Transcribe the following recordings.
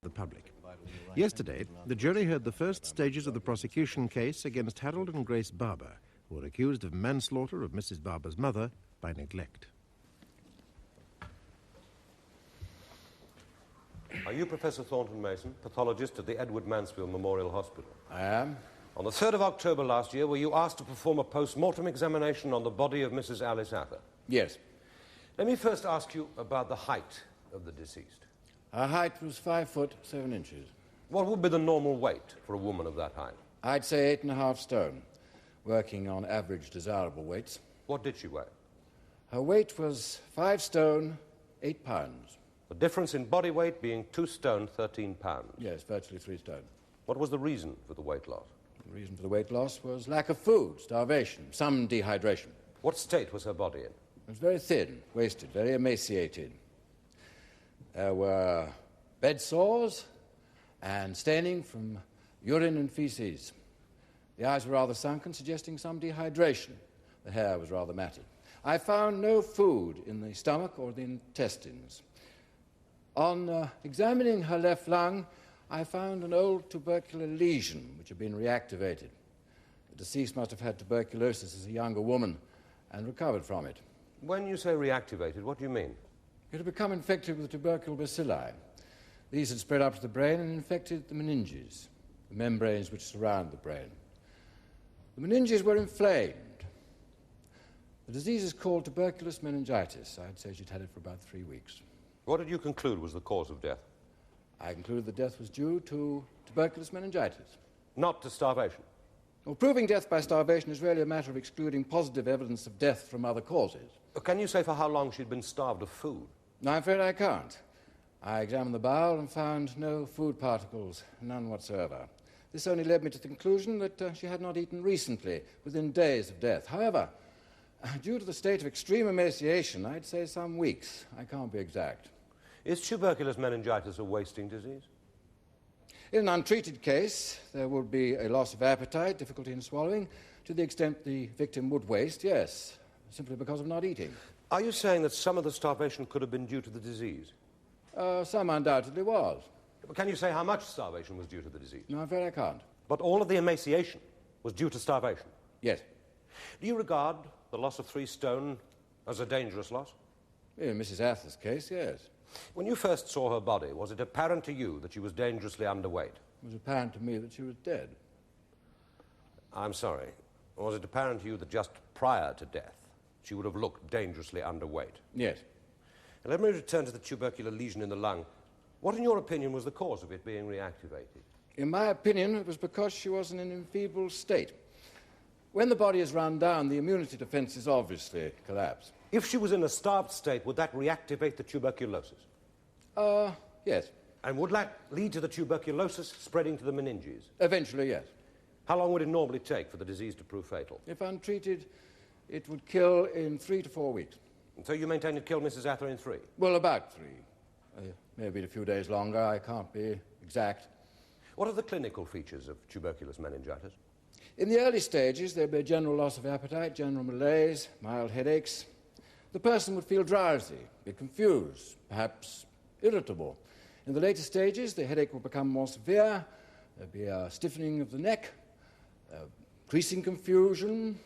the public. Yesterday, the jury heard the first stages of the prosecution case against Harold and Grace Barber, who were accused of manslaughter of Mrs. Barber's mother by neglect. Are you Professor Thornton Mason, pathologist at the Edward Mansfield Memorial Hospital? I am. On the 3rd of October last year, were you asked to perform a post-mortem examination on the body of Mrs. Alice Atha? Yes. Let me first ask you about the height of the deceased. Her height was 5 foot 7 inches. What would be the normal weight for a woman of that height? I'd say 8.5 stone, working on average desirable weights. What did she weigh? Her weight was 5 stone, 8 pounds. The difference in body weight being 2 stone, 13 pounds. Yes, virtually 3 stone. What was the reason for the weight loss? The reason for the weight loss was lack of food, starvation, some dehydration. What state was her body in? It was very thin, wasted, very emaciated. There were bed sores and staining from urine and feces. The eyes were rather sunken, suggesting some dehydration. The hair was rather matted. I found no food in the stomach or the intestines. On examining her left lung, I found an old tubercular lesion which had been reactivated. The deceased must have had tuberculosis as a younger woman and recovered from it. When you say reactivated, what do you mean? It had become infected with tubercle bacilli. These had spread up to the brain and infected the meninges, the membranes which surround the brain. The meninges were inflamed. The disease is called tuberculous meningitis. I'd say she'd had it for about 3 weeks. What did you conclude was the cause of death? I concluded that death was due to tuberculous meningitis. Not to starvation? Well, proving death by starvation is really a matter of excluding positive evidence of death from other causes. Can you say for how long she'd been starved of food? No, I'm afraid I can't. I examined the bowel and found no food particles, none whatsoever. This only led me to the conclusion that she had not eaten recently, within days of death. However, due to the state of extreme emaciation, I'd say some weeks. I can't be exact. Is tuberculous meningitis a wasting disease? In an untreated case, there would be a loss of appetite, difficulty in swallowing, to the extent the victim would waste, yes, simply because of not eating. Are you saying that some of the starvation could have been due to the disease? Some undoubtedly was. Can you say how much starvation was due to the disease? No, I'm afraid I can't. But all of the emaciation was due to starvation? Yes. Do you regard the loss of 3 stone as a dangerous loss? In Mrs. Atha's case, yes. When you first saw her body, was it apparent to you that she was dangerously underweight? It was apparent to me that she was dead. I'm sorry. Was it apparent to you that just prior to death she would have looked dangerously underweight? Yes. And let me return to the tubercular lesion in the lung. What, in your opinion, was the cause of it being reactivated? In my opinion, it was because she was in an enfeebled state. When the body is run down, the immunity defenses obviously collapse. If she was in a starved state, would that reactivate the tuberculosis? Yes. And would that lead to the tuberculosis spreading to the meninges? Eventually, yes. How long would it normally take for the disease to prove fatal? If untreated, it would kill in 3 to 4 weeks. And so you maintain it killed Mrs. Atha in 3? Well, about 3. Maybe a few days longer. I can't be exact. What are the clinical features of tuberculous meningitis? In the early stages, there'd be a general loss of appetite, general malaise, mild headaches. The person would feel drowsy, be confused, perhaps irritable. In the later stages, the headache would become more severe. There'd be a stiffening of the neck, increasing confusion,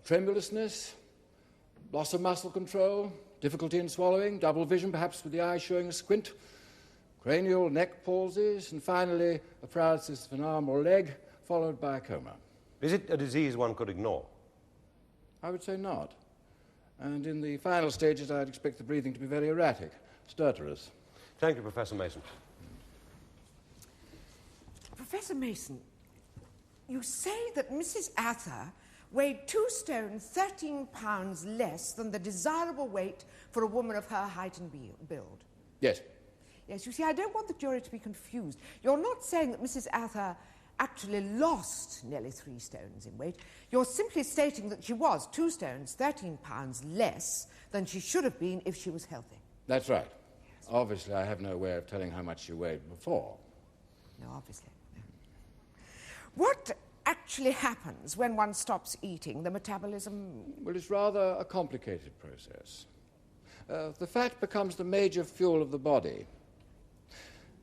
tremulousness, loss of muscle control, difficulty in swallowing, double vision, perhaps with the eye showing a squint, cranial neck palsies, and finally a paralysis of an arm or leg, followed by a coma. Is it a disease one could ignore? I would say not. And in the final stages, I'd expect the breathing to be very erratic, stertorous. Thank you, Professor Mason. Professor Mason, you say that Mrs. Atha weighed 2 stone, 13 pounds less than the desirable weight for a woman of her height and build. Yes. Yes, you see, I don't want the jury to be confused. You're not saying that Mrs. Atha actually lost nearly 3 stones in weight. You're simply stating that she was 2 stones, 13 pounds less than she should have been if she was healthy. That's right. Yes. Obviously, I have no way of telling how much she weighed before. No, obviously. No. What actually happens when one stops eating? The metabolism... Well, it's rather a complicated process. The fat becomes the major fuel of the body.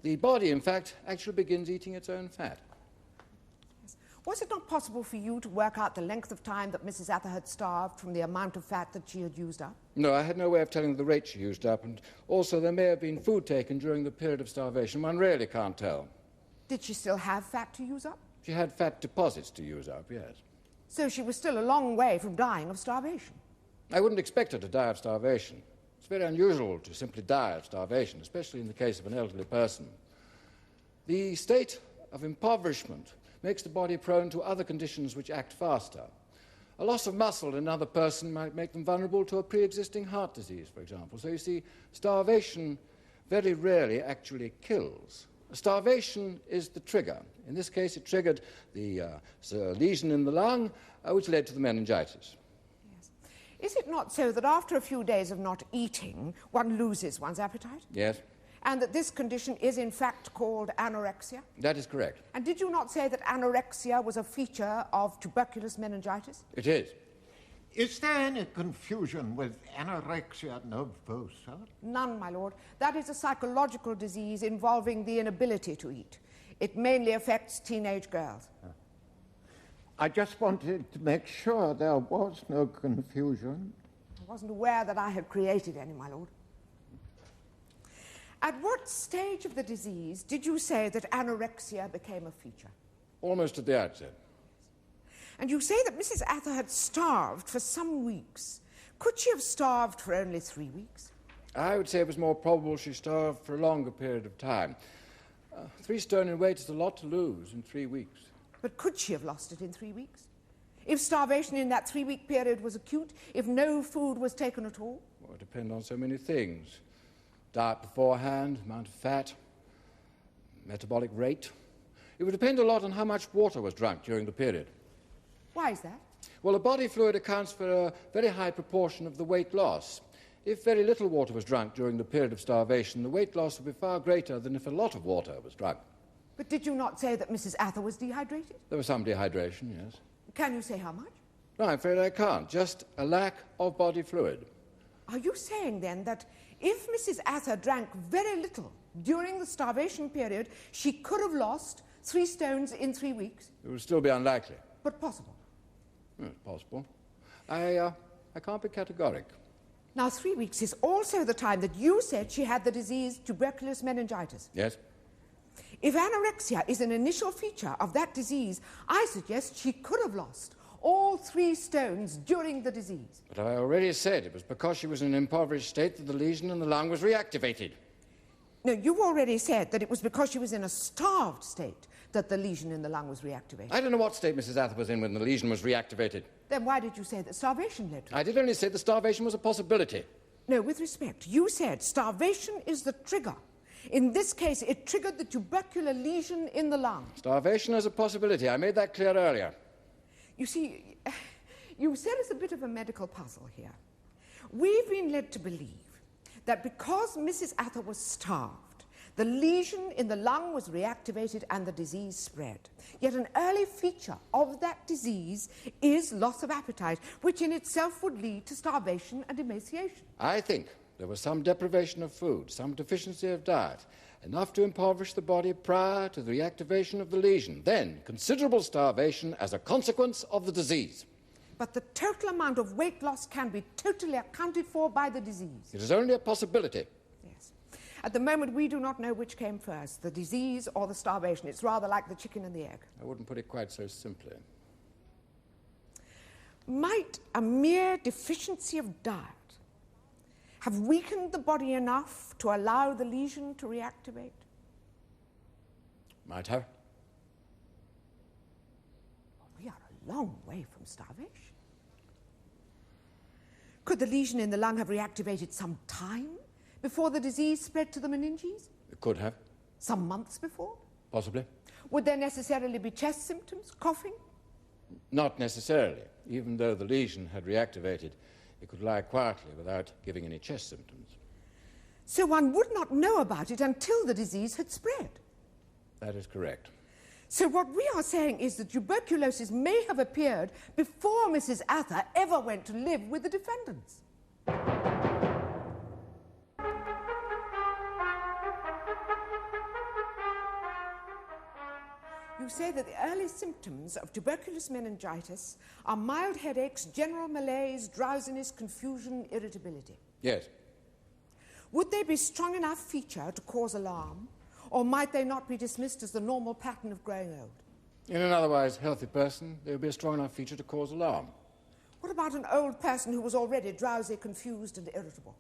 The body, in fact, actually begins eating its own fat. Yes. Was it not possible for you to work out the length of time that Mrs. Atha had starved from the amount of fat that she had used up? No, I had no way of telling the rate she used up, and also there may have been food taken during the period of starvation. One really can't tell. Did she still have fat to use up? She had fat deposits to use up, yes. So she was still a long way from dying of starvation. I wouldn't expect her to die of starvation. It's very unusual to simply die of starvation, especially in the case of an elderly person. The state of impoverishment makes the body prone to other conditions which act faster. A loss of muscle in another person might make them vulnerable to a pre-existing heart disease, for example. So you see, starvation very rarely actually kills. Starvation is the trigger. In this case, it triggered the lesion in the lung, which led to the meningitis. Yes. Is it not so that after a few days of not eating, one loses one's appetite? Yes. And that this condition is in fact called anorexia? That is correct. And did you not say that anorexia was a feature of tuberculous meningitis? It is. Is there any confusion with anorexia nervosa? None, my lord. That is a psychological disease involving the inability to eat. It mainly affects teenage girls. I just wanted to make sure there was no confusion. I wasn't aware that I had created any, my lord. At what stage of the disease did you say that anorexia became a feature? Almost at the outset. And you say that Mrs. Atha had starved for some weeks. Could she have starved for only 3 weeks? I would say it was more probable she starved for a longer period of time. 3 stone in weight is a lot to lose in 3 weeks. But could she have lost it in 3 weeks? If starvation in that 3-week period was acute, if no food was taken at all? Well, it depends on so many things. Diet beforehand, amount of fat, metabolic rate. It would depend a lot on how much water was drunk during the period. Why is that? Well, the body fluid accounts for a very high proportion of the weight loss. If very little water was drunk during the period of starvation, the weight loss would be far greater than if a lot of water was drunk. But did you not say that Mrs. Atha was dehydrated? There was some dehydration, yes. Can you say how much? No, I'm afraid I can't. Just a lack of body fluid. Are you saying, then, that if Mrs. Atha drank very little during the starvation period, she could have lost 3 stones in 3 weeks? It would still be unlikely. But possible. It's possible. I can't be categoric. Now, 3 weeks is also the time that you said she had the disease tuberculous meningitis. Yes? If anorexia is an initial feature of that disease, I suggest she could have lost all 3 stones during the disease. But I already said it was because she was in an impoverished state that the lesion in the lung was reactivated. No, you already said that it was because she was in a starved state that the lesion in the lung was reactivated. I don't know what state Mrs. Atha was in when the lesion was reactivated. Then why did you say that starvation led to it? I did only say the starvation was a possibility. No, with respect, you said starvation is the trigger. In this case, it triggered the tubercular lesion in the lung. Starvation is a possibility. I made that clear earlier. You see, you said it's a bit of a medical puzzle here. We've been led to believe that because Mrs. Atha was starved, the lesion in the lung was reactivated and the disease spread. Yet an early feature of that disease is loss of appetite, which in itself would lead to starvation and emaciation. I think there was some deprivation of food, some deficiency of diet, enough to impoverish the body prior to the reactivation of the lesion. Then, considerable starvation as a consequence of the disease. But the total amount of weight loss can be totally accounted for by the disease. It is only a possibility. Yes. At the moment, we do not know which came first, the disease or the starvation. It's rather like the chicken and the egg. I wouldn't put it quite so simply. Might a mere deficiency of diet have weakened the body enough to allow the lesion to reactivate? Might have. We are a long way from starvation. Could the lesion in the lung have reactivated some time before the disease spread to the meninges? It could have. Some months before? Possibly. Would there necessarily be chest symptoms, coughing? Not necessarily. Even though the lesion had reactivated, it could lie quietly without giving any chest symptoms. So one would not know about it until the disease had spread? That is correct. So what we are saying is that tuberculosis may have appeared before Mrs. Atha ever went to live with the defendants. You say that the early symptoms of tuberculous meningitis are mild headaches, general malaise, drowsiness, confusion, irritability. Yes. Would they be strong enough feature to cause alarm, or might they not be dismissed as the normal pattern of growing old? In an otherwise healthy person, there would be a strong enough feature to cause alarm. What about an old person who was already drowsy, confused, and irritable?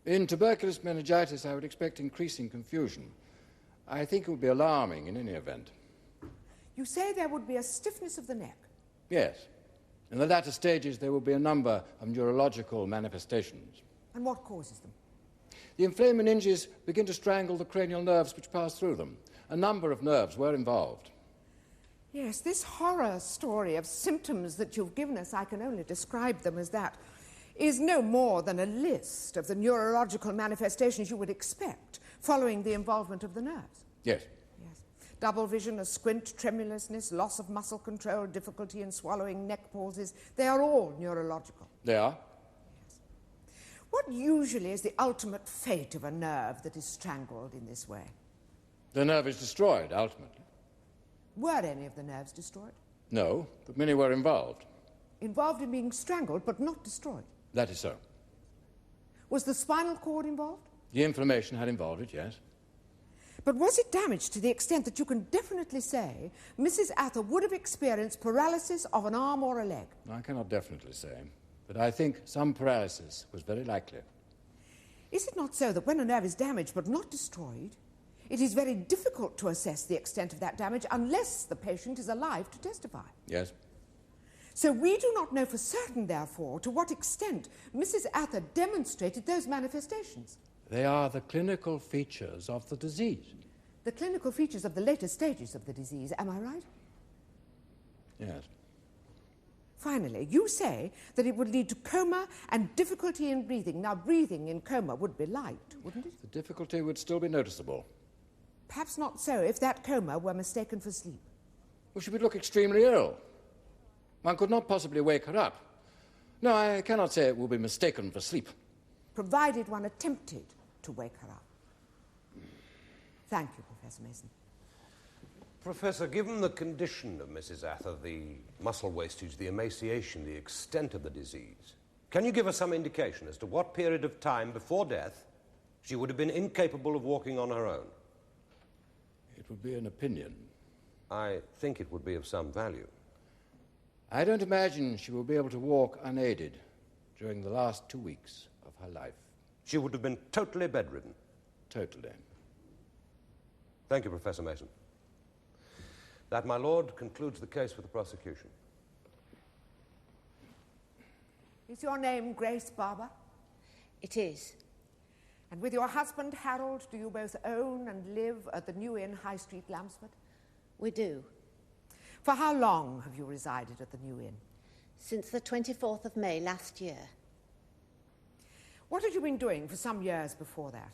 In tuberculous meningitis, I would expect increasing confusion. I think it would be alarming in any event. You say there would be a stiffness of the neck. Yes. In the latter stages, there will be a number of neurological manifestations. And what causes them? The inflamed meninges begin to strangle the cranial nerves which pass through them. A number of nerves were involved. Yes, this horror story of symptoms that you've given us, I can only describe them as that, is no more than a list of the neurological manifestations you would expect following the involvement of the nerves. Yes. Yes. Double vision, a squint, tremulousness, loss of muscle control, difficulty in swallowing, neck pauses, they are all neurological. They are? Yes. What usually is the ultimate fate of a nerve that is strangled in this way? The nerve is destroyed, ultimately. Were any of the nerves destroyed? No, but many were involved. Involved in being strangled, but not destroyed? That is so. Was the spinal cord involved? The inflammation had involved it, yes. But was it damaged to the extent that you can definitely say Mrs. Atha would have experienced paralysis of an arm or a leg? I cannot definitely say, but I think some paralysis was very likely. Is it not so that when a nerve is damaged but not destroyed, it is very difficult to assess the extent of that damage unless the patient is alive to testify? Yes. So we do not know for certain, therefore, to what extent Mrs. Atha demonstrated those manifestations. They are the clinical features of the disease. The clinical features of the later stages of the disease, am I right? Yes. Finally, you say that it would lead to coma and difficulty in breathing. Now, breathing in coma would be light, wouldn't it? The difficulty would still be noticeable. Perhaps not so if that coma were mistaken for sleep. Well, she would look extremely ill. One could not possibly wake her up. No, I cannot say it will be mistaken for sleep. Provided one attempted to wake her up. Thank you, Professor Mason. Professor, given the condition of Mrs. Atha, the muscle wastage, the emaciation, the extent of the disease, can you give us some indication as to what period of time before death she would have been incapable of walking on her own? It would be an opinion. I think it would be of some value. I don't imagine she will be able to walk unaided during the last 2 weeks of her life. She would have been totally bedridden? Totally. Thank you, Professor Mason. That, my lord, concludes the case for the prosecution. Is your name Grace Barber? It is. And with your husband, Harold, do you both own and live at the New Inn, High Street, Lambsford? We do. For how long have you resided at the New Inn? Since the 24th of May last year. What had you been doing for some years before that?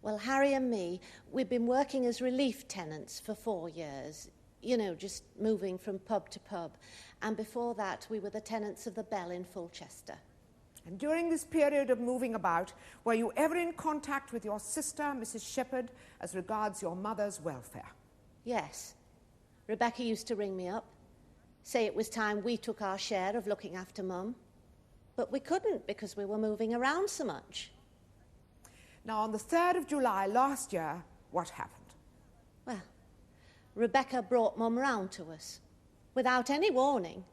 Well, Harry and me, we've been working as relief tenants for 4 years. You know, just moving from pub to pub. And before that, we were the tenants of the Bell in Fulchester. And during this period of moving about, were you ever in contact with your sister, Mrs. Shepherd, as regards your mother's welfare? Yes. Rebecca used to ring me up, say it was time we took our share of looking after Mum. But we couldn't because we were moving around so much. Now, on the 3rd of July last year, what happened? Well, Rebecca brought Mum round to us, without any warning.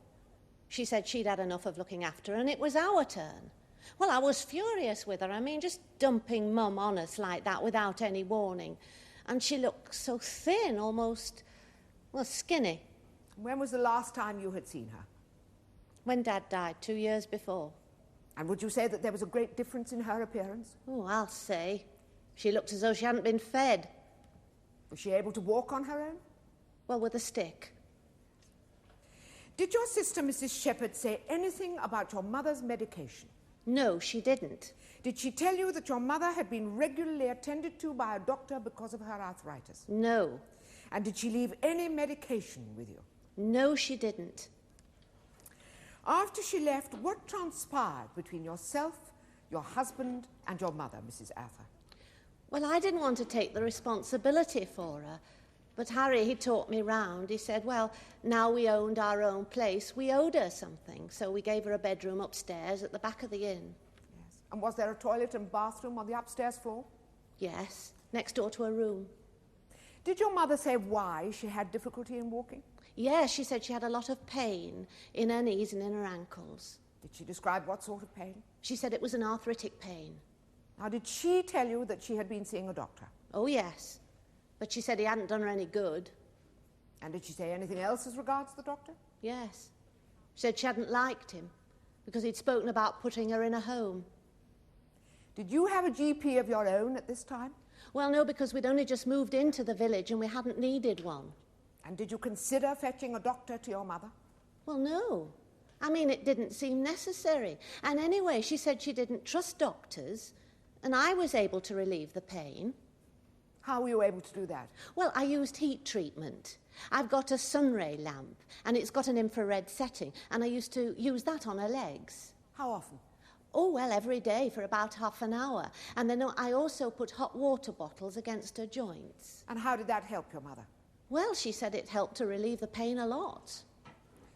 She said she'd had enough of looking after her and it was our turn. Well, I was furious with her. I mean, just dumping Mum on us like that without any warning. And she looked so thin, almost, well, skinny. When was the last time you had seen her? When Dad died, 2 years before. And would you say that there was a great difference in her appearance? Oh, I'll say. She looked as though she hadn't been fed. Was she able to walk on her own? Well, with a stick. Did your sister, Mrs. Shepherd, say anything about your mother's medication? No, she didn't. Did she tell you that your mother had been regularly attended to by a doctor because of her arthritis? No. And did she leave any medication with you? No, she didn't. After she left, what transpired between yourself, your husband, and your mother, Mrs. Atha? Well, I didn't want to take the responsibility for her. But Harry, he talked me round. He said, well, now we owned our own place, we owed her something. So we gave her a bedroom upstairs at the back of the inn. Yes. And was there a toilet and bathroom on the upstairs floor? Yes, next door to her room. Did your mother say why she had difficulty in walking? Yes, she said she had a lot of pain in her knees and in her ankles. Did she describe what sort of pain? She said it was an arthritic pain. Now, did she tell you that she had been seeing a doctor? Oh, yes. But she said he hadn't done her any good. And did she say anything else as regards the doctor? Yes. She said she hadn't liked him because he'd spoken about putting her in a home. Did you have a GP of your own at this time? Well, no, because we'd only just moved into the village and we hadn't needed one. And did you consider fetching a doctor to your mother? Well, no. I mean, it didn't seem necessary. And anyway, she said she didn't trust doctors, and I was able to relieve the pain. How were you able to do that? Well, I used heat treatment. I've got a sunray lamp, and it's got an infrared setting, and I used to use that on her legs. How often? Oh, well, every day for about half an hour. And then I also put hot water bottles against her joints. And how did that help your mother? Well, she said it helped to relieve the pain a lot.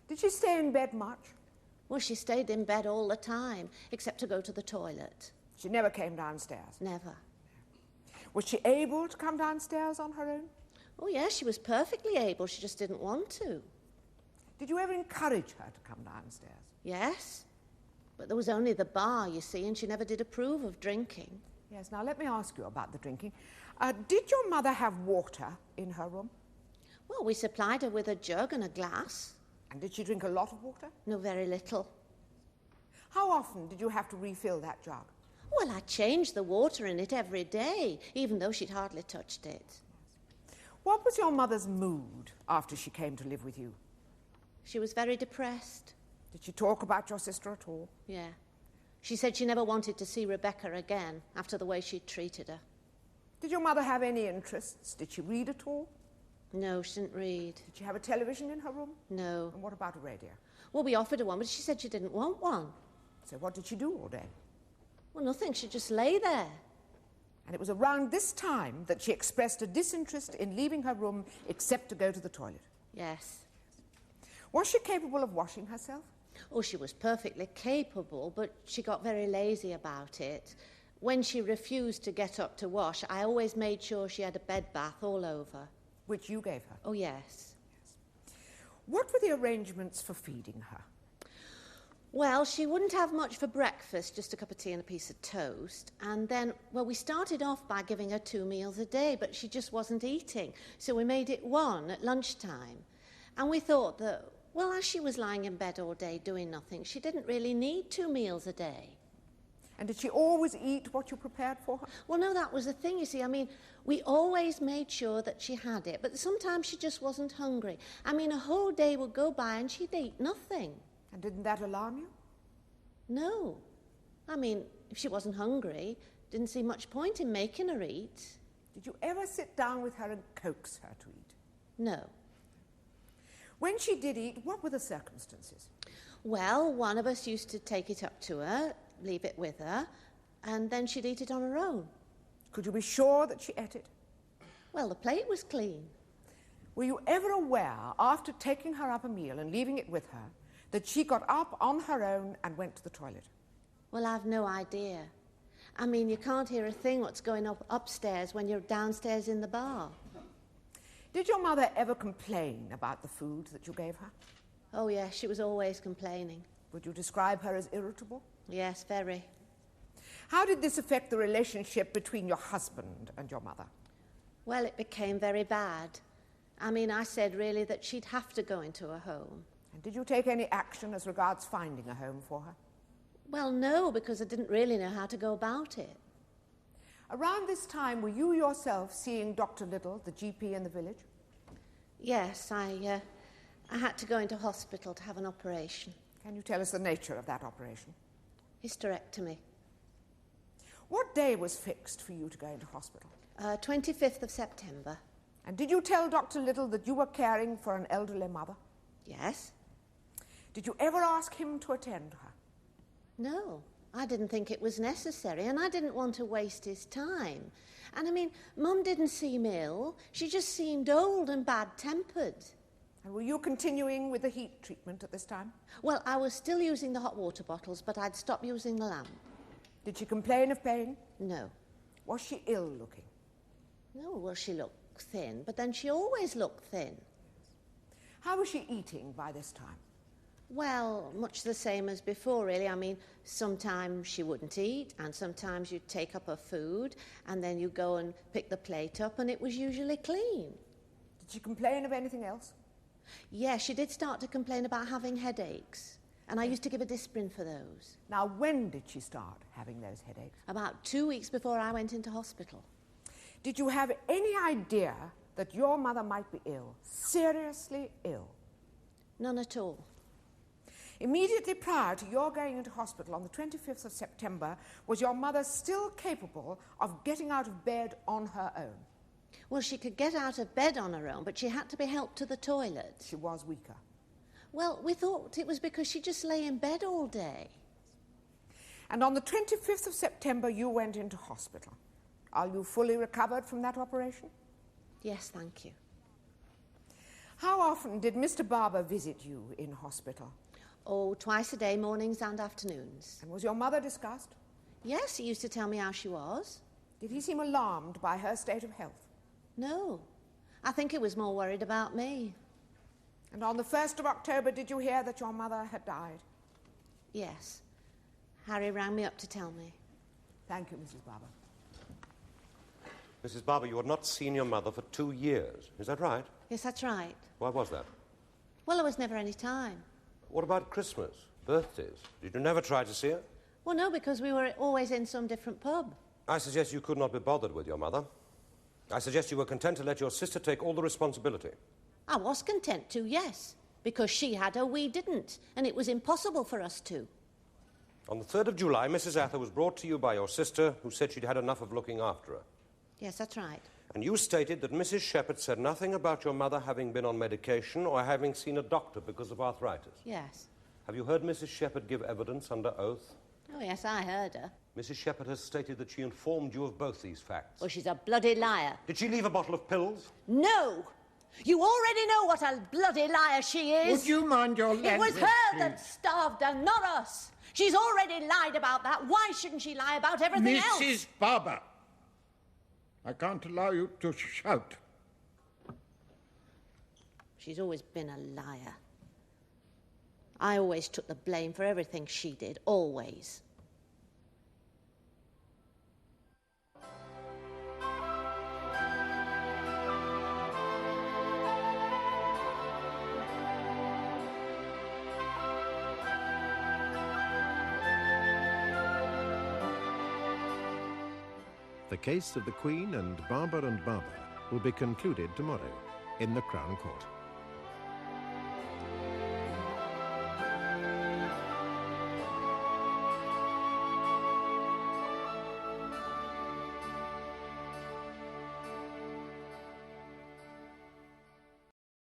Did she stay in bed much? Well, she stayed in bed all the time, except to go to the toilet. She never came downstairs? Never. Was she able to come downstairs on her own? Oh, yes, she was perfectly able. She just didn't want to. Did you ever encourage her to come downstairs? Yes. But there was only the bar, you see, and she never did approve of drinking. Yes, now let me ask you about the drinking. Did your mother have water in her room? Well, we supplied her with a jug and a glass. And did she drink a lot of water? No, very little. How often did you have to refill that jug? Well, I changed the water in it every day, even though she'd hardly touched it. What was your mother's mood after she came to live with you? She was very depressed. Did she talk about your sister at all? Yeah. She said she never wanted to see Rebecca again after the way she'd treated her. Did your mother have any interests? Did she read at all? No, she didn't read. Did she have a television in her room? No. And what about a radio? Well, we offered her one, but she said she didn't want one. So what did she do all day? Well, nothing. She'd just lay there. And it was around this time that she expressed a disinterest in leaving her room except to go to the toilet? Yes. Was she capable of washing herself? Oh, she was perfectly capable, but she got very lazy about it. When she refused to get up to wash, I always made sure she had a bed bath all over. Which you gave her? Oh, yes. What were the arrangements for feeding her? Well, she wouldn't have much for breakfast, just a cup of tea and a piece of toast. And then, well, we started off by giving her 2 meals a day, but she just wasn't eating. So we made it 1 at lunchtime. And we thought that, well, as she was lying in bed all day doing nothing, she didn't really need 2 meals a day. And did she always eat what you prepared for her? Well, no, that was the thing, you see. I mean, we always made sure that she had it, but sometimes she just wasn't hungry. I mean, a whole day would go by and she'd eat nothing. And didn't that alarm you? No. I mean, if she wasn't hungry, didn't see much point in making her eat. Did you ever sit down with her and coax her to eat? No. When she did eat, what were the circumstances? Well, one of us used to take it up to her, leave it with her, and then she'd eat it on her own. Could you be sure that she ate it? Well, the plate was clean. Were you ever aware, after taking her up a meal and leaving it with her, that she got up on her own and went to the toilet? Well, I've no idea. I mean, you can't hear a thing what's going on upstairs when you're downstairs in the bar. Did your mother ever complain about the food that you gave her? Oh, yes, she was always complaining. Would you describe her as irritable? Yes, very. How did this affect the relationship between your husband and your mother? Well, it became very bad. I mean, I said really that she'd have to go into a home. And did you take any action as regards finding a home for her? Well, no, because I didn't really know how to go about it. Around this time, were you yourself seeing Dr. Little, the GP in the village? Yes, I had to go into hospital to have an operation. Can you tell us the nature of that operation? Hysterectomy. What day was fixed for you to go into hospital? 25th of September. And did you tell Dr. Little that you were caring for an elderly mother? Yes. Did you ever ask him to attend her? No. I didn't think it was necessary, and I didn't want to waste his time. And I mean, Mum didn't seem ill. She just seemed old and bad-tempered. And were you continuing with the heat treatment at this time? Well, I was still using the hot water bottles, but I'd stopped using the lamp. Did she complain of pain? No. Was she ill-looking? No, well, she looked thin, but then she always looked thin. How was she eating by this time? Well, much the same as before, really. I mean, sometimes she wouldn't eat, and sometimes you'd take up her food, and then you go and pick the plate up, and it was usually clean. Did she complain of anything else? Yeah, she did start to complain about having headaches, and I used to give her Disprin for those. Now, when did she start having those headaches? About 2 weeks before I went into hospital. Did you have any idea that your mother might be ill, seriously ill? None at all. Immediately prior to your going into hospital on the 25th of September, was your mother still capable of getting out of bed on her own? Well, she could get out of bed on her own, but she had to be helped to the toilet. She was weaker. Well, we thought it was because she just lay in bed all day. And on the 25th of September, you went into hospital. Are you fully recovered from that operation? Yes, thank you. How often did Mr. Barber visit you in hospital? Oh, twice a day, mornings and afternoons. And was your mother discussed? Yes, he used to tell me how she was. Did he seem alarmed by her state of health? No. I think he was more worried about me. And on the 1st of October, did you hear that your mother had died? Yes. Harry rang me up to tell me. Thank you, Mrs. Barber. Mrs. Barber, you had not seen your mother for 2 years. Is that right? Yes, that's right. Why was that? Well, there was never any time. What about Christmas, birthdays? Did you never try to see her? Well, no, because we were always in some different pub. I suggest you could not be bothered with your mother. I suggest you were content to let your sister take all the responsibility. I was content to, yes, because she had her, we didn't, and it was impossible for us to. On the 3rd of July, Mrs. Atha was brought to you by your sister, who said she'd had enough of looking after her. Yes, that's right. And you stated that Mrs. Shepherd said nothing about your mother having been on medication or having seen a doctor because of arthritis. Yes. Have you heard Mrs. Shepherd give evidence under oath? Oh, yes, I heard her. Mrs. Shepherd has stated that she informed you of both these facts. Well, she's a bloody liar. Did she leave a bottle of pills? No! You already know what a bloody liar she is. Would you mind your language, It was her please? that starved her, not us. She's already lied about that. Why shouldn't she lie about everything else? Mrs. Barber, I can't allow you to shout. She's always been a liar. I always took the blame for everything she did, always. The case of the Queen and Barber will be concluded tomorrow in the Crown Court.